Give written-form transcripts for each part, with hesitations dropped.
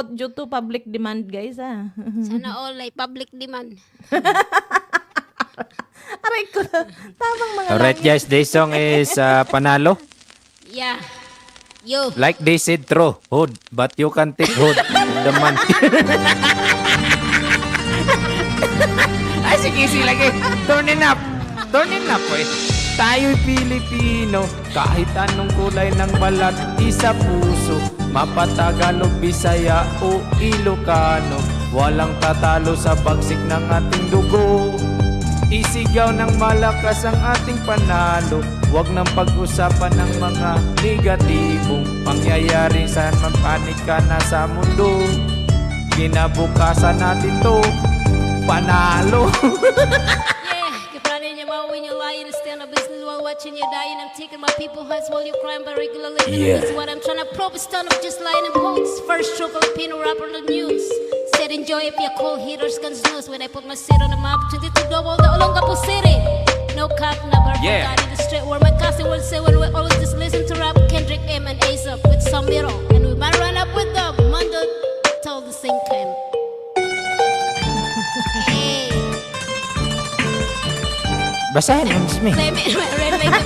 due to public demand, guys, ah. Sana all ay public demand. Aray ko na. Tamang mga Alright langit. guys, this song is Panalo. Yeah. Yo. Like they said, throw hood, but you can take hood. The man. Ay, sige lagi. Turn it up. Turn it up, eh. Tayo'y Pilipino, kahit anong kulay ng balat, isa puso. Mapatagalog, Bisaya o Ilocano, walang tatalo sa bagsik ng ating dugo. Isigaw ng malakas ang ating panalo, huwag nang pag-usapan ng mga negatibong pangyayari. Saan man panig ka na sa mundo, kinabukasan natin to, panalo. Yeah. Keep running your mouth when you're lying and stand up business while watching you dying. I'm taking my people hearts while you're crying, but regularly. Yeah. This is what I'm trying to prove. Stand up just lying in quotes. First true Filipino rapper on the news. Said enjoy if your cold haters can snooze. When I put my seat on the map, opportunity to double the Olongapo city. No cap, never Yeah. forgot in the street where my cousin would say when we always just listen to rap. Kendrick M and A$AP with some middle, and we might run up with them. Mando told the same time. Hey, Basahin mo, Miss May. claim it, red like the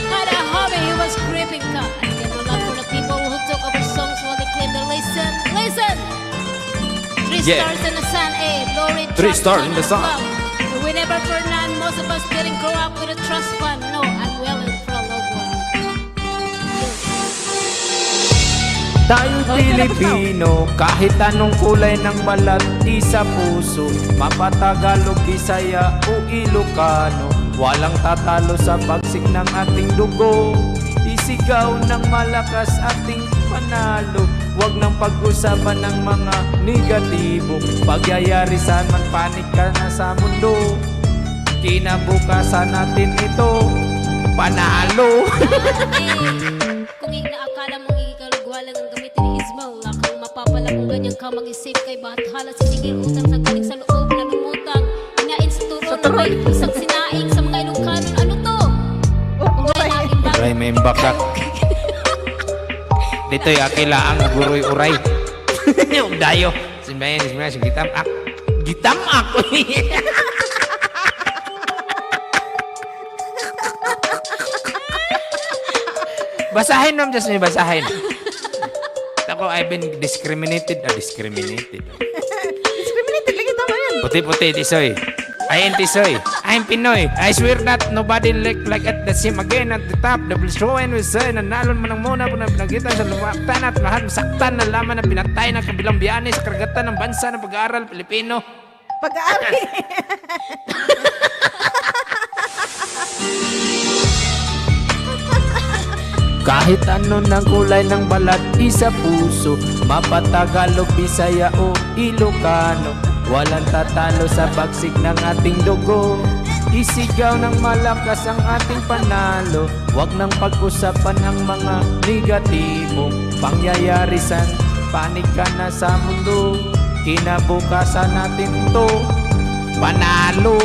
Had a hobby, he was creeping cut. I give a lot for the people who took over songs while they claim the listen. Listen! Three Yeah. stars in the sun, glory, Three trust, stars in the sun. love. We never for none, most of us didn't grow up with a trust fund. No, I'm willing for a loved one. Tayo'y Pilipino, kahit anong kulay ng balat, isa puso. Mapatagalog, Bisaya o Ilocano, walang tatalo sa bagsik ng ating dugo. Isigaw ng malakas ating panalo, huwag nang pag-usapan ng mga negatibo pagyayari. Saan man panig ka na sa mundo, kinabukasan natin ito, panalo. Kung inaakala mong ikalugwalang ang gamitin ni Ismail, kung mapapala kung ganyan ka mag-isip kay bahala sisigil utang sa galing sa loob na lumutang. Inain sa turo na may isang sinaing sa mga Ilocano. Ano to? Kung Uray. aking bag- Uray, may bakak. Dito'y akila ang guroy uray. Yung dayo. Simbayan, gitamak. Gitamak! Basahin ma'am, just may basahin. Ako, I've been discriminated. Discriminated. Discriminated lagi, tama yan. Puti-puti, tisoy. I am tisoy. I'm Pinoy. I swear that nobody like at the same again at the top. Double show and we say, nanalon man ang muna po na pinagitan sa lumaktan at mahal masaktan na laman na pinatay ng kabilang biyane sa karagatan ng bansa ng pag-aaral Pilipino. Pag-aari. Kahit ano ng kulay ng balat, isa puso. Mapatagalog, Bisaya o Ilocano, walang tatalo sa bagsik ng ating dugo. Isigaw ng malakas ang ating panalo, huwag nang pag-usapan ang mga negatibo pangyayari. San panig ka na sa mundo, kinabukasan natin to, panalo.